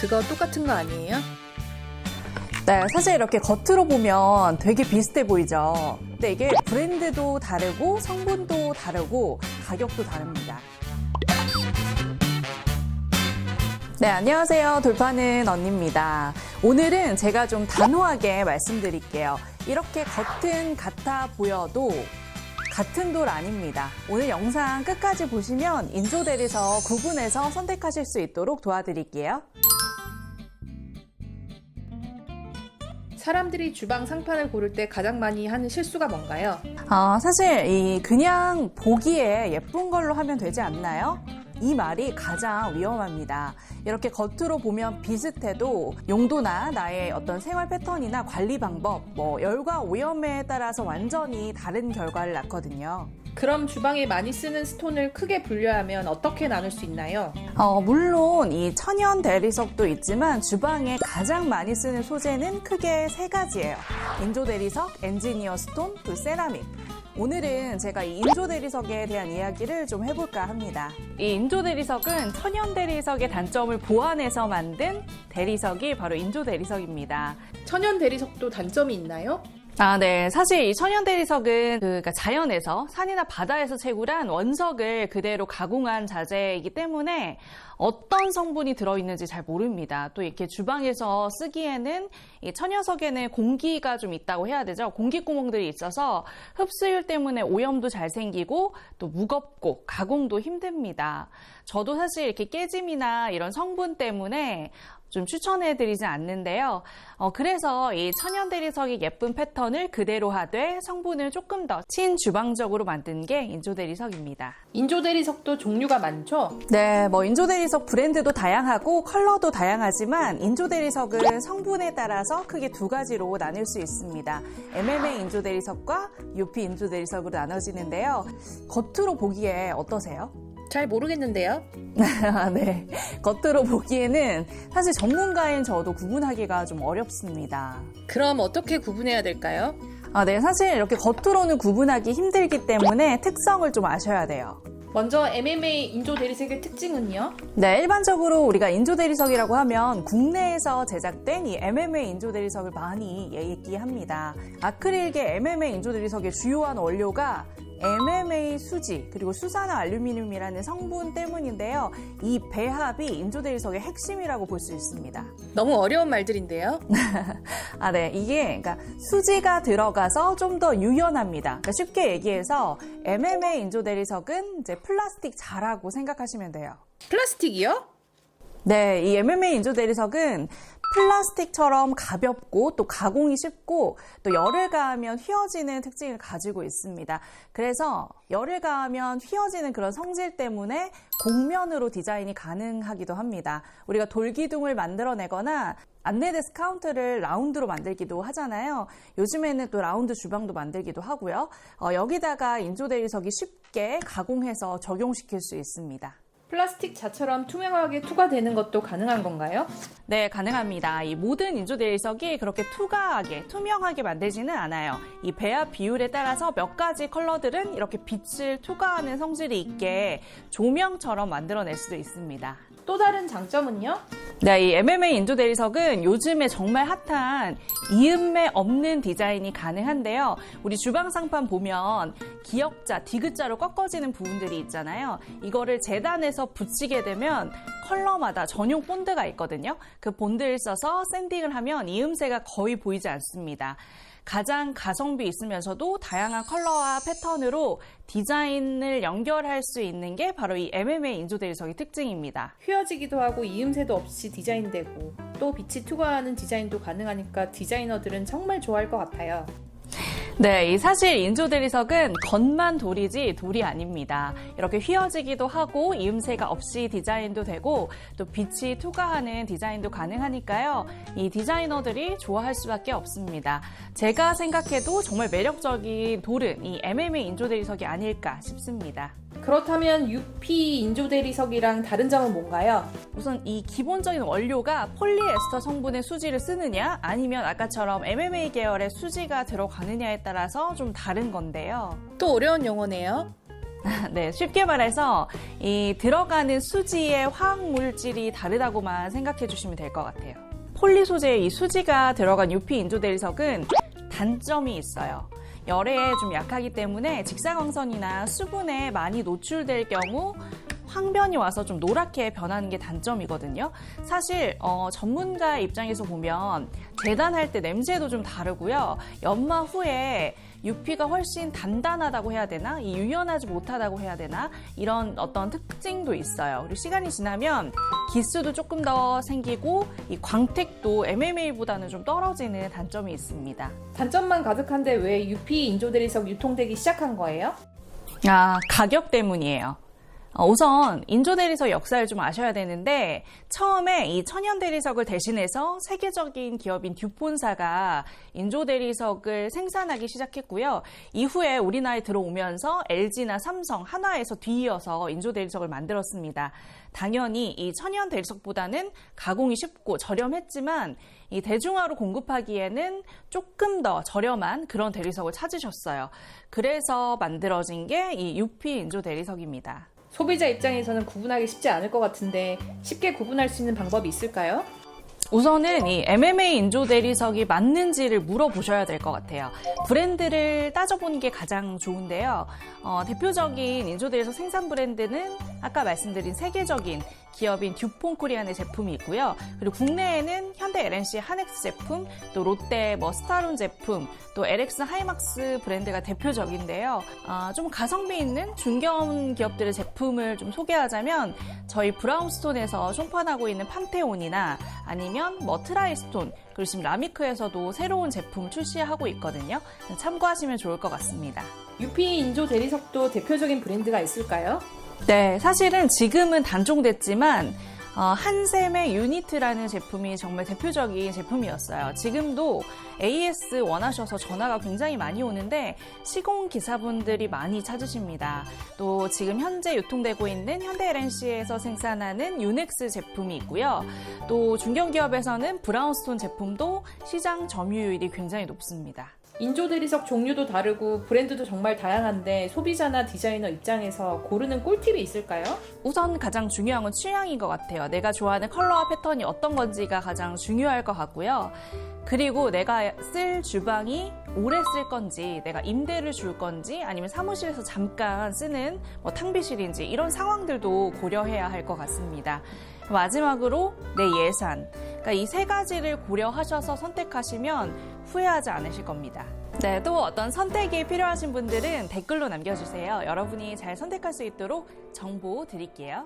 그거 똑같은 거 아니에요? 네, 사실 이렇게 겉으로 보면 되게 비슷해 보이죠. 근데 이게 브랜드도 다르고 성분도 다르고 가격도 다릅니다. 네, 안녕하세요. 돌파는 언니입니다. 오늘은 제가 좀 단호하게 말씀드릴게요. 이렇게 겉은 같아 보여도 같은 돌 아닙니다. 오늘 영상 끝까지 보시면 인조대리석 구분해서 선택하실 수 있도록 도와드릴게요. 사람들이 주방 상판을 고를 때 가장 많이 하는 실수가 뭔가요? 사실 그냥 보기에 예쁜 걸로 하면 되지 않나요? 이 말이 가장 위험합니다. 이렇게 겉으로 보면 비슷해도 용도나 나의 어떤 생활 패턴이나 관리 방법, 열과 오염에 따라서 완전히 다른 결과를 낳거든요. 그럼 주방에 많이 쓰는 스톤을 크게 분류하면 어떻게 나눌 수 있나요? 물론 이 천연 대리석도 있지만 주방에 가장 많이 쓰는 소재는 크게 세 가지예요. 인조 대리석, 엔지니어 스톤, 또 세라믹. 오늘은 제가 이 인조 대리석에 대한 이야기를 좀 해볼까 합니다. 이 인조 대리석은 천연 대리석의 단점을 보완해서 만든 대리석이 바로 인조 대리석입니다. 천연 대리석도 단점이 있나요? 네. 사실 이 천연 대리석은 그러니까 자연에서 산이나 바다에서 채굴한 원석을 그대로 가공한 자재이기 때문에 어떤 성분이 들어있는지 잘 모릅니다. 또 이렇게 주방에서 쓰기에는 이 천연석에는 공기가 좀 있다고 해야 되죠. 공기구멍들이 있어서 흡수율 때문에 오염도 잘 생기고 또 무겁고 가공도 힘듭니다. 저도 사실 이렇게 깨짐이나 이런 성분 때문에 좀 추천해드리지 않는데요. 그래서 이 천연 대리석의 예쁜 패턴을 그대로 하되 성분을 조금 더 친주방적으로 만든 게 인조 대리석입니다. 인조 대리석도 종류가 많죠? 네, 인조 대리석 브랜드도 다양하고 컬러도 다양하지만 인조 대리석은 성분에 따라서 크게 두 가지로 나눌 수 있습니다. MMA 인조 대리석과 UP 인조 대리석으로 나눠지는데요. 겉으로 보기에 어떠세요? 잘 모르겠는데요? 네, 겉으로 보기에는 사실 전문가인 저도 구분하기가 좀 어렵습니다. 그럼 어떻게 구분해야 될까요? 네, 사실 이렇게 겉으로는 구분하기 힘들기 때문에 특성을 좀 아셔야 돼요. 먼저 MMA 인조 대리석의 특징은요? 네, 일반적으로 우리가 인조 대리석이라고 하면 국내에서 제작된 이 MMA 인조 대리석을 많이 얘기합니다. 아크릴계 MMA 인조 대리석의 주요한 원료가 MMA 수지 그리고 수산화 알루미늄이라는 성분 때문인데요. 이 배합이 인조 대리석의 핵심이라고 볼 수 있습니다. 너무 어려운 말들인데요? 네, 이게 그러니까 수지가 들어가서 좀 더 유연합니다. 그러니까 쉽게 얘기해서 MMA 인조 대리석은 이제 플라스틱 자라고 생각하시면 돼요. 플라스틱이요? 네, 이 MMA 인조 대리석은 플라스틱처럼 가볍고 또 가공이 쉽고 또 열을 가하면 휘어지는 특징을 가지고 있습니다. 그래서 열을 가하면 휘어지는 그런 성질 때문에 곡면으로 디자인이 가능하기도 합니다. 우리가 돌기둥을 만들어내거나 안내데스크 카운트를 라운드로 만들기도 하잖아요. 요즘에는 또 라운드 주방도 만들기도 하고요. 여기다가 인조 대리석이 쉽게 가공해서 적용시킬 수 있습니다. 플라스틱 자처럼 투명하게 투과되는 것도 가능한 건가요? 네, 가능합니다. 이 모든 인조 대리석이 그렇게 투명하게 만들지는 않아요. 이 배합 비율에 따라서 몇 가지 컬러들은 이렇게 빛을 투과하는 성질이 있게 조명처럼 만들어낼 수도 있습니다. 또 다른 장점은요? 네, 이 MMA 인조 대리석은 요즘에 정말 핫한 이음매 없는 디자인이 가능한데요. 우리 주방 상판 보면 기역자, 디귿자로 꺾어지는 부분들이 있잖아요. 이거를 재단해서 붙이게 되면 컬러마다 전용 본드가 있거든요. 그 본드를 써서 샌딩을 하면 이음새가 거의 보이지 않습니다. 가장 가성비 있으면서도 다양한 컬러와 패턴으로 디자인을 연결할 수 있는 게 바로 이 MMA 인조 대리석의 특징입니다. 휘어지기도 하고 이음새도 없이 디자인되고 또 빛이 투과하는 디자인도 가능하니까 디자이너들은 정말 좋아할 것 같아요. 네, 사실 인조 대리석은 겉만 돌이지 돌이 아닙니다. 이렇게 휘어지기도 하고 이음새가 없이 디자인도 되고 또 빛이 투과하는 디자인도 가능하니까요. 이 디자이너들이 좋아할 수밖에 없습니다. 제가 생각해도 정말 매력적인 돌은 이 MMA 인조 대리석이 아닐까 싶습니다. 그렇다면 UP 인조 대리석이랑 다른 점은 뭔가요? 우선 이 기본적인 원료가 폴리에스터 성분의 수지를 쓰느냐 아니면 아까처럼 MMA 계열의 수지가 들어가느냐에 따라서 좀 다른 건데요. 또 어려운 용어네요. 네, 쉽게 말해서 이 들어가는 수지의 화학 물질이 다르다고만 생각해 주시면 될 것 같아요. 폴리 소재의 이 수지가 들어간 UP 인조 대리석은 단점이 있어요. 열에 좀 약하기 때문에 직사광선이나 수분에 많이 노출될 경우 황변이 와서 좀 노랗게 변하는 게 단점이거든요. 사실 전문가 입장에서 보면 재단할 때 냄새도 좀 다르고요. 연마 후에 UP가 훨씬 단단하다고 해야 되나? 이 유연하지 못하다고 해야 되나? 이런 어떤 특징도 있어요. 그리고 시간이 지나면 기수도 조금 더 생기고 이 광택도 MMA보다는 좀 떨어지는 단점이 있습니다. 단점만 가득한데 왜 UP 인조 대리석 유통되기 시작한 거예요? 가격 때문이에요. 우선 인조 대리석 역사를 좀 아셔야 되는데 처음에 이 천연 대리석을 대신해서 세계적인 기업인 듀폰사가 인조 대리석을 생산하기 시작했고요. 이후에 우리나라에 들어오면서 LG나 삼성, 한화에서 뒤이어서 인조 대리석을 만들었습니다. 당연히 이 천연 대리석보다는 가공이 쉽고 저렴했지만 이 대중화로 공급하기에는 조금 더 저렴한 그런 대리석을 찾으셨어요. 그래서 만들어진 게 이 UP 인조 대리석입니다. 소비자 입장에서는 구분하기 쉽지 않을 것 같은데 쉽게 구분할 수 있는 방법이 있을까요? 우선은 이 MMA 인조 대리석이 맞는지를 물어보셔야 될 것 같아요. 브랜드를 따져보는 게 가장 좋은데요. 대표적인 인조 대리석 생산 브랜드는 아까 말씀드린 세계적인 기업인 듀폰 코리안의 제품이 있고요. 그리고 국내에는 현대 LNC 한엑스 제품, 또 롯데 스타론 제품, 또 LX 하이막스 브랜드가 대표적인데요. 좀 가성비 있는 중견 기업들의 제품을 좀 소개하자면 저희 브라운스톤에서 총판하고 있는 판테온이나 아니면 트라이스톤, 그리고 지금 라미크에서도 새로운 제품을 출시하고 있거든요. 참고하시면 좋을 것 같습니다. UP 인조 대리석도 대표적인 브랜드가 있을까요? 네, 사실은 지금은 단종됐지만 한샘의 유니트라는 제품이 정말 대표적인 제품이었어요. 지금도 AS 원하셔서 전화가 굉장히 많이 오는데 시공 기사분들이 많이 찾으십니다. 또 지금 현재 유통되고 있는 현대 LNC에서 생산하는 유넥스 제품이 있고요. 또 중견기업에서는 브라운스톤 제품도 시장 점유율이 굉장히 높습니다. 인조 대리석 종류도 다르고 브랜드도 정말 다양한데 소비자나 디자이너 입장에서 고르는 꿀팁이 있을까요? 우선 가장 중요한 건 취향인 것 같아요. 내가 좋아하는 컬러와 패턴이 어떤 건지가 가장 중요할 것 같고요. 그리고 내가 쓸 주방이 오래 쓸 건지, 내가 임대를 줄 건지, 아니면 사무실에서 잠깐 쓰는 탕비실인지 이런 상황들도 고려해야 할 것 같습니다. 마지막으로 내 예산. 그러니까 이 세 가지를 고려하셔서 선택하시면 후회하지 않으실 겁니다. 네, 또 어떤 선택이 필요하신 분들은 댓글로 남겨주세요. 여러분이 잘 선택할 수 있도록 정보 드릴게요.